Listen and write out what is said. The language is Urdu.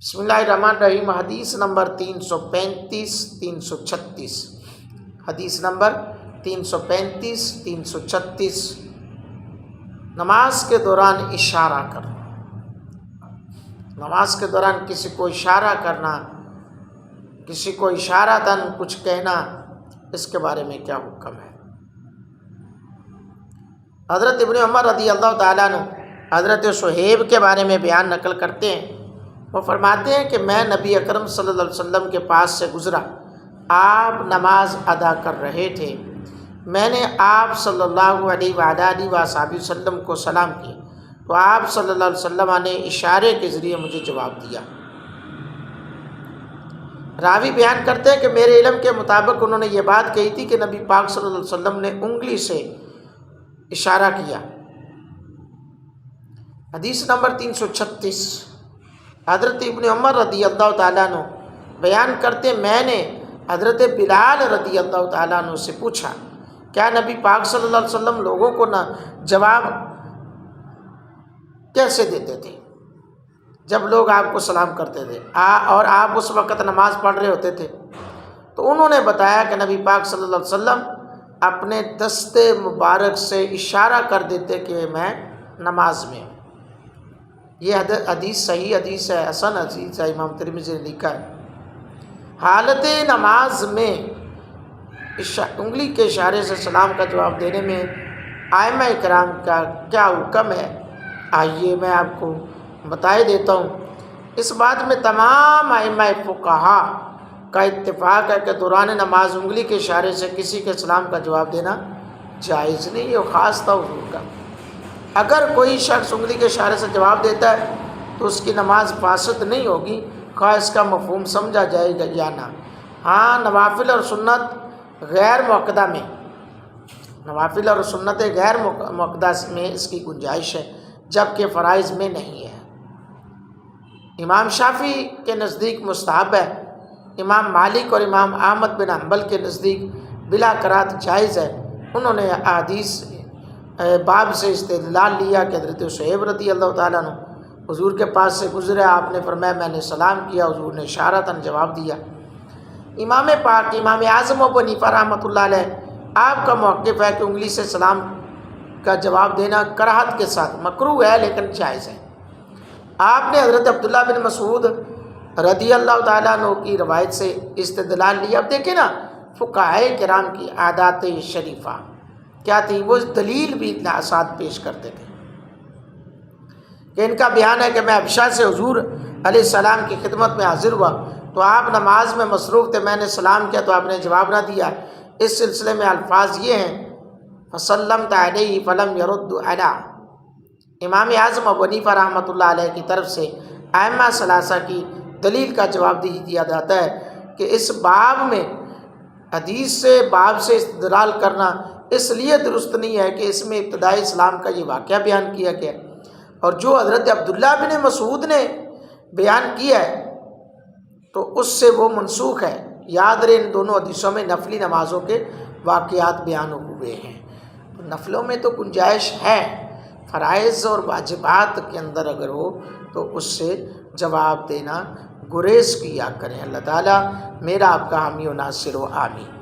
بسم اللہ الرحمن الرحیم۔ حدیث نمبر 335-336، حدیث نمبر 335-336، نماز کے دوران اشارہ کرنا۔ نماز کے دوران کسی کو اشارہ کرنا، کسی کو اشارتاً کچھ کہنا، اس کے بارے میں کیا حکم ہے؟ حضرت ابن عمر رضی اللہ تعالیٰ عنہ حضرت صہیب کے بارے میں بیان نقل کرتے ہیں۔ وہ فرماتے ہیں کہ میں نبی اکرم صلی اللہ علیہ وسلم کے پاس سے گزرا، آپ نماز ادا کر رہے تھے۔ میں نے آپ صلی اللہ علیہ وآلہ وسلم کو سلام کیا تو آپ صلی اللہ علیہ وسلم نے اشارے کے ذریعے مجھے جواب دیا۔ راوی بیان کرتے ہیں کہ میرے علم کے مطابق انہوں نے یہ بات کہی تھی کہ نبی پاک صلی اللہ علیہ وسلم نے انگلی سے اشارہ کیا۔ حدیث نمبر 336، حضرت ابن عمر رضی اللہ تعالیٰ عنہ بیان کرتے میں نے حضرت بلال رضی اللہ تعالیٰ عنہ سے پوچھا، کیا نبی پاک صلی اللہ علیہ وسلم لوگوں کو جواب کیسے دیتے تھے جب لوگ آپ کو سلام کرتے تھے اور آپ اس وقت نماز پڑھ رہے ہوتے تھے؟ تو انہوں نے بتایا کہ نبی پاک صلی اللہ علیہ وسلم اپنے دست مبارک سے اشارہ کر دیتے کہ میں نماز میں ہوں۔ یہ حدیث صحیح حدیث ہے، حسن حدیث ہے، امام ترمذی نے لکھا ہے۔ حالت نماز میں انگلی کے اشارے سے سلام کا جواب دینے میں ائمہ کرام کا کیا حکم ہے، آئیے میں آپ کو بتائے دیتا ہوں۔ اس بات میں تمام ائمہ فقہا کا اتفاق ہے کہ دوران نماز انگلی کے اشارے سے کسی کے سلام کا جواب دینا جائز نہیں ہے، خاص تھا حضور کا۔ اگر کوئی شخص انگلی کے اشارے سے جواب دیتا ہے تو اس کی نماز فاسد نہیں ہوگی، خواہ اس کا مفہوم سمجھا جائے گا یا نہ۔ ہاں، نوافل اور سنت غیر مؤکدہ میں، نوافل اور سنت غیر مؤکدہ میں اس کی گنجائش ہے، جبکہ فرائض میں نہیں ہے۔ امام شافعی کے نزدیک مستحب ہے، امام مالک اور امام احمد بن حنبل کے نزدیک بلا کراہت جائز ہے۔ انہوں نے احادیث باب سے استدلال لیا کہ حضرت صہیب رضی اللہ تعالیٰ عنہ حضور کے پاس سے گزرے، آپ نے فرمایا میں نے سلام کیا، حضور نے اشارتاً جواب دیا۔ امام پاک امام اعظم ابو حنیفہ رحمۃ اللہ علیہ آپ کا موقف ہے کہ انگلی سے سلام کا جواب دینا کراہت کے ساتھ مکروہ ہے لیکن جائز ہے۔ آپ نے حضرت عبداللہ بن مسعود رضی اللہ تعالیٰ عنہ کی روایت سے استدلال لیا۔ اب دیکھیں نا، فقہائے کرام کی عادات شریفہ کیا تھی، وہ دلیل بھی ساتھ پیش کرتے تھے کہ ان کا بیان ہے کہ میں حبشہ سے حضور علیہ السلام کی خدمت میں حاضر ہوا تو آپ نماز میں مصروف تھے، میں نے سلام کیا تو آپ نے جواب نہ دیا۔ اس سلسلے میں الفاظ یہ ہیں، فَسَلَّمْتَ عَلَيْهِ فَلَمْ يَرُدُّ عَلَىٰ۔ امام اعظم ابو حنیفہ رحمۃ اللہ علیہ کی طرف سے ائمہ ثلاثہ کی دلیل کا جواب دیا جاتا ہے کہ اس باب میں حدیث سے باب سے استدلال کرنا اس لیے درست نہیں ہے کہ اس میں ابتدائی اسلام کا یہ واقعہ بیان کیا گیا، اور جو حضرت عبداللہ بن مسعود نے بیان کیا ہے تو اس سے وہ منسوخ ہے۔ یاد رہے ان دونوں حدیثوں میں نفلی نمازوں کے واقعات بیان ہوئے ہیں۔ نفلوں میں تو گنجائش ہے، فرائض اور واجبات کے اندر اگر ہو تو اس سے جواب دینا گریز کیا کریں۔ اللہ تعالیٰ میرا آپ کا حامی و ناصر و آمین۔